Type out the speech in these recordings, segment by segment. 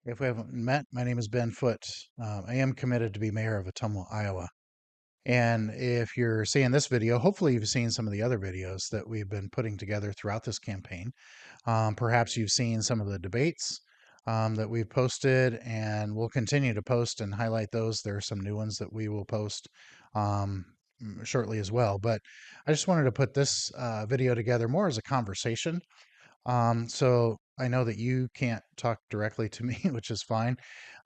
If we haven't met, my name is Ben Foote. I am committed to be mayor of Ottumwa, Iowa. And if you're seeing this video, hopefully you've seen some of the other videos that we've been putting together throughout this campaign. Perhaps you've seen some of the debates that we've posted, and we'll continue to post and highlight those. There are some new ones that we will post um, shortly as well. But I just wanted to put this video together more as a conversation. So I know that you can't talk directly to me, which is fine.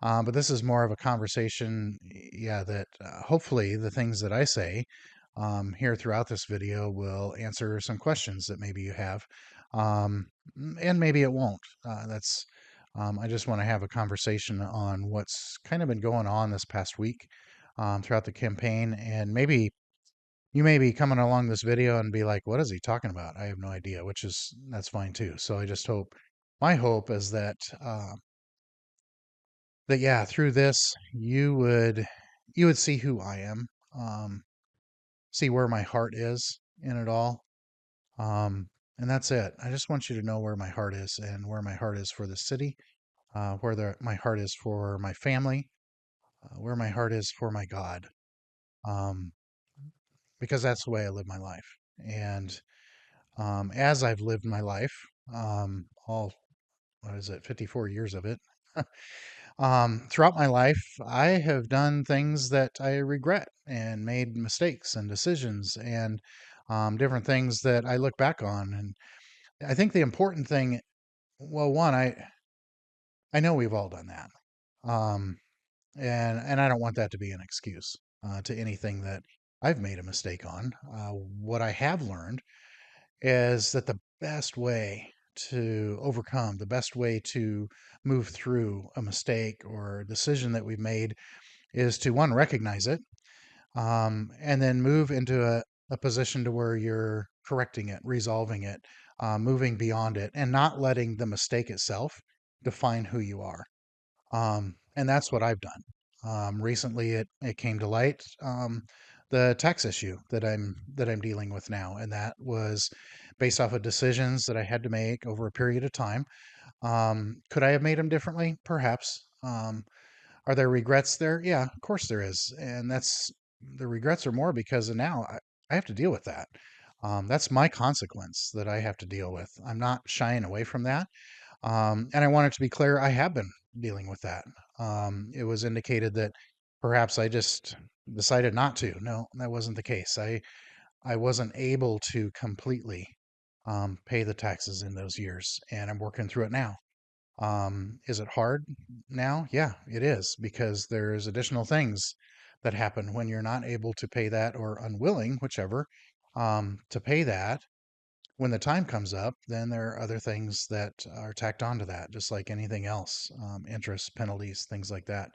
But this is more of a conversation, yeah, that hopefully the things that I say here throughout this video will answer some questions that maybe you have. And maybe it won't. I just want to have a conversation on what's kind of been going on this past week throughout the campaign, and maybe you may be coming along this video and be like, what is he talking about? I have no idea, that's fine too. So I just hope, my hope is that yeah, through this, you would see who I am, um, see where my heart is in it all. And that's it. I just want you to know where my heart is and where my heart is for the city, my heart is for my family, where my heart is for my God. Um, because that's the way I live my life. And as I've lived my life, all, what is it, 54 years of it, throughout my life, I have done things that I regret and made mistakes and decisions and different things that I look back on. And I think the important thing, well, one, I know we've all done that. Um, and I don't want that to be an excuse to anything that I've made a mistake on. What I have learned is that the best way to overcome, the best way to move through a mistake or a decision that we've made is to one, recognize it, and then move into a position to where you're correcting it, resolving it, moving beyond it, and not letting the mistake itself define who you are. And that's what I've done. Recently, it came to light, the tax issue that I'm dealing with now, and that was based off of decisions that I had to make over a period of time. Could I have made them differently? Perhaps. Are there regrets there? Yeah, of course there is, and that's the regrets are more because of now I have to deal with that. That's my consequence that I have to deal with. I'm not shying away from that. And I want it to be clear, I have been dealing with that. It was indicated that perhaps I just decided not to. No, that wasn't the case. I wasn't able to completely pay the taxes in those years, and I'm working through it now. Is it hard now? Yeah, it is because there's additional things that happen when you're not able to pay that or unwilling, whichever, to pay that when the time comes up, then there are other things that are tacked onto that, just like anything else, interest, penalties, things like that.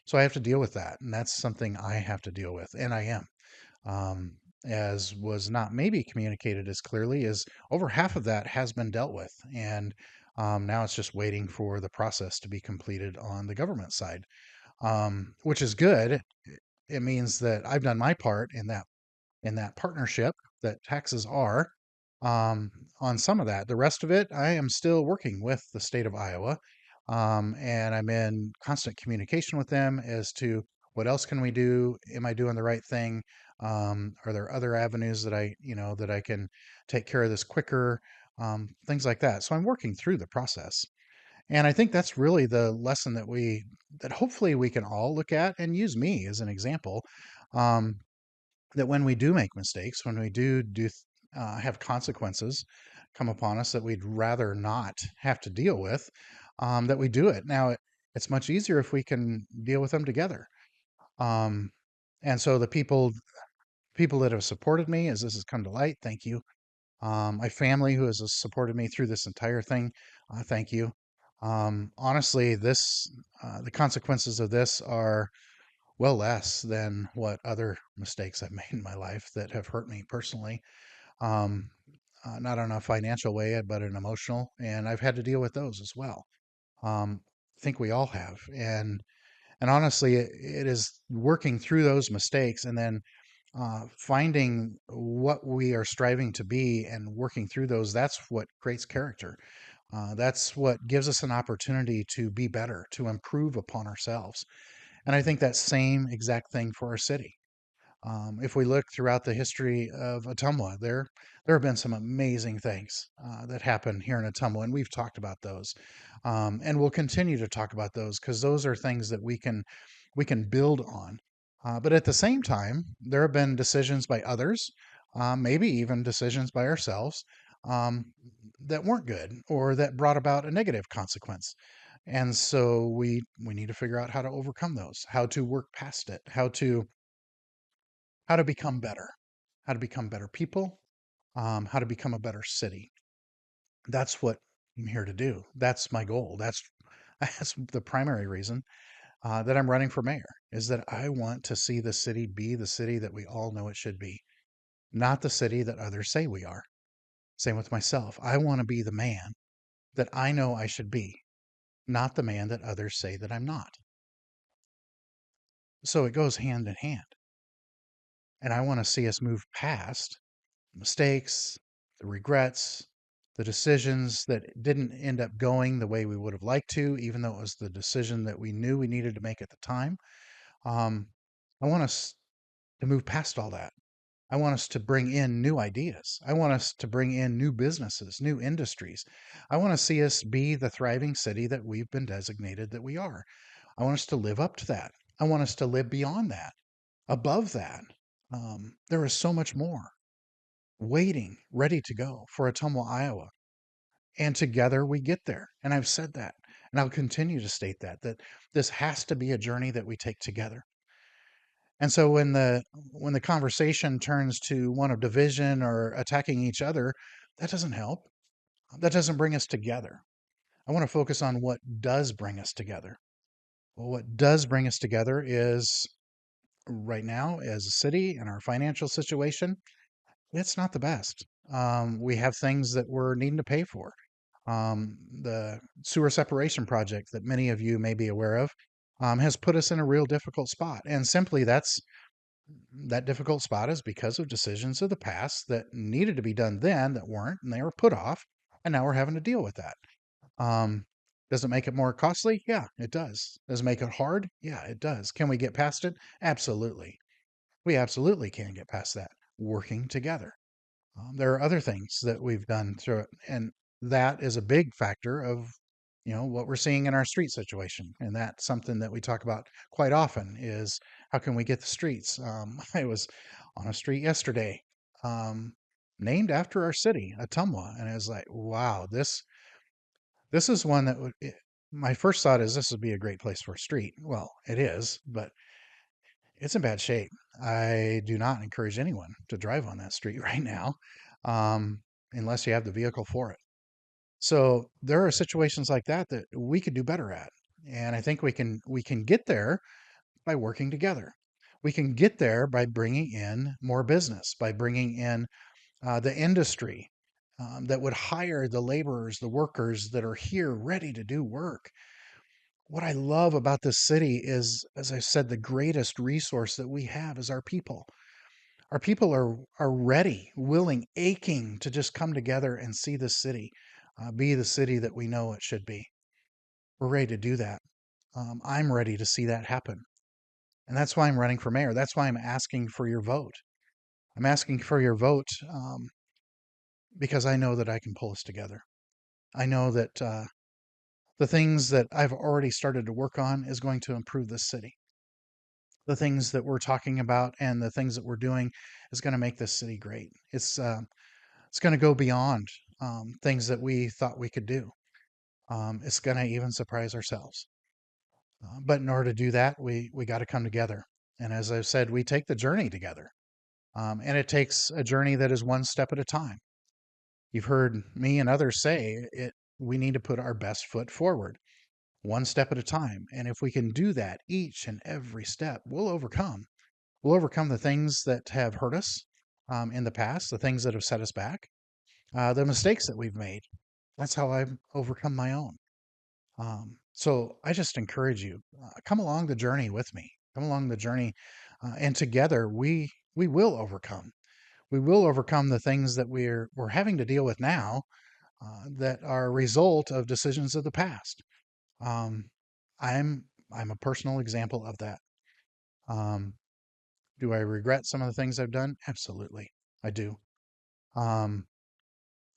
So I have to deal with that, and that's something I have to deal with, and I am. As was not maybe communicated as clearly as over half of that has been dealt with, and now it's just waiting for the process to be completed on the government side, which is good. It means that I've done my part in that partnership that taxes are um, on some of that. The rest of it, I am still working with the state of Iowa, and I'm in constant communication with them as to what else can we do? Am I doing the right thing? Are there other avenues that I can take care of this quicker? Things like that. So I'm working through the process. And I think that's really the lesson that hopefully we can all look at and use me as an example. Um, that when we do make mistakes, when we have consequences come upon us that we'd rather not have to deal with, that we do it. Now, it's much easier if we can deal with them together. Um, and so the people that have supported me as this has come to light, thank you. My family who has supported me through this entire thing, thank you. Honestly, the consequences of this are well less than what other mistakes I've made in my life that have hurt me personally. Um, not in a financial way, but an emotional, and I've had to deal with those as well. I think we all have, and honestly, it is working through those mistakes and then finding what we are striving to be and working through those. That's what creates character. That's what gives us an opportunity to be better, to improve upon ourselves. And I think that same exact thing for our city. If we look throughout the history of Ottumwa, there have been some amazing things that happen here in Ottumwa, and we've talked about those, and we'll continue to talk about those because those are things that we can build on. But at the same time, there have been decisions by others, maybe even decisions by ourselves, um, that weren't good or that brought about a negative consequence. And so we need to figure out how to overcome those, how to work past it, how to become better, how to become better people, how to become a better city. That's what I'm here to do. That's my goal. That's the primary reason that I'm running for mayor is that I want to see the city be the city that we all know it should be, not the city that others say we are. Same with myself. I want to be the man that I know I should be, not the man that others say that I'm not. So it goes hand in hand. And I want to see us move past mistakes, the regrets, the decisions that didn't end up going the way we would have liked to, even though it was the decision that we knew we needed to make at the time. Um, I want us to move past all that. I want us to bring in new ideas. I want us to bring in new businesses, new industries. I want to see us be the thriving city that we've been designated that we are. I want us to live up to that. I want us to live beyond that, above that. There is so much more waiting, ready to go for Ottumwa, Iowa. And together we get there. And I've said that, and I'll continue to state that this has to be a journey that we take together. And so when the conversation turns to one of division or attacking each other, that doesn't help. That doesn't bring us together. I want to focus on what does bring us together. Well, what does bring us together is right now as a city and our financial situation, it's not the best. We have things that we're needing to pay for. The sewer separation project that many of you may be aware of has put us in a real difficult spot. And simply that difficult spot is because of decisions of the past that needed to be done then that weren't, and they were put off. And now we're having to deal with that. Um, does it make it more costly? Yeah, it does. Does it make it hard? Yeah, it does. Can we get past it? Absolutely. We absolutely can get past that working together. There are other things that we've done through it, and that is a big factor of what we're seeing in our street situation, and that's something that we talk about quite often is how can we get the streets. I was on a street yesterday, um, named after our city, Atumwa, and I was like, wow, this is one that my first thought is this would be a great place for a street. Well, it is, but it's in bad shape. I do not encourage anyone to drive on that street right now, um, unless you have the vehicle for it. So there are situations like that that we could do better at, and I think we can get there by working together. We can get there by bringing in more business, by bringing in the industry that would hire the laborers, the workers that are here ready to do work. What I love about this city is, as I said, the greatest resource that we have is our people. Our people are ready, willing, aching to just come together and see this city be the city that we know it should be. We're ready to do that. I'm ready to see that happen. And that's why I'm running for mayor. That's why I'm asking for your vote. I'm asking for your vote because I know that I can pull us together. I know that the things that I've already started to work on is going to improve this city. The things that we're talking about and the things that we're doing is going to make this city great. It's going to go beyond things that we thought we could do. It's going to even surprise ourselves. But in order to do that, we got to come together. And as I've said, we take the journey together. And it takes a journey that is one step at a time. You've heard me and others say it. We need to put our best foot forward, one step at a time. And if we can do that each and every step, we'll overcome. We'll overcome the things that have hurt us in the past, the things that have set us back, the mistakes that we've made. That's how I've overcome my own. So I just encourage you, come along the journey with me. Come along the journey, and together we will overcome. We will overcome the things that we're having to deal with now, that are a result of decisions of the past. Um, I'm I'm a personal example of that. Um, do I regret some of the things I've done? Absolutely, I do. Um,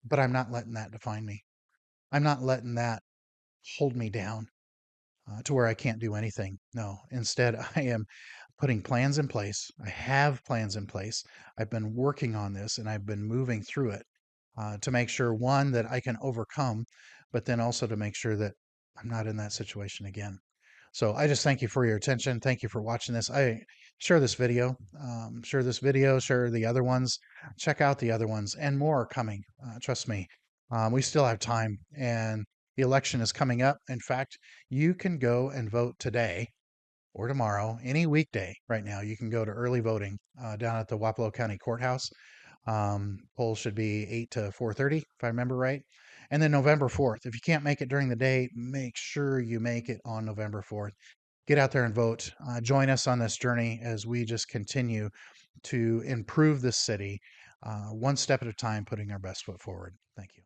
but I'm not letting that define me. I'm not letting that hold me down to where I can't do anything. No, instead, I am putting plans in place. I have plans in place. I've been working on this and I've been moving through it to make sure, one, that I can overcome, but then also to make sure that I'm not in that situation again. So I just thank you for your attention. Thank you for watching this. I share this video, share the other ones, check out the other ones, and more are coming. Trust me, we still have time, and the election is coming up. In fact, you can go and vote today or tomorrow, any weekday right now. You can go to early voting down at the Wapello County Courthouse. Polls should be 8 to 4:30, if I remember right. And then November 4th. If you can't make it during the day, make sure you make it on November 4th. Get out there and vote. Join us on this journey as we just continue to improve this city one step at a time, putting our best foot forward. Thank you.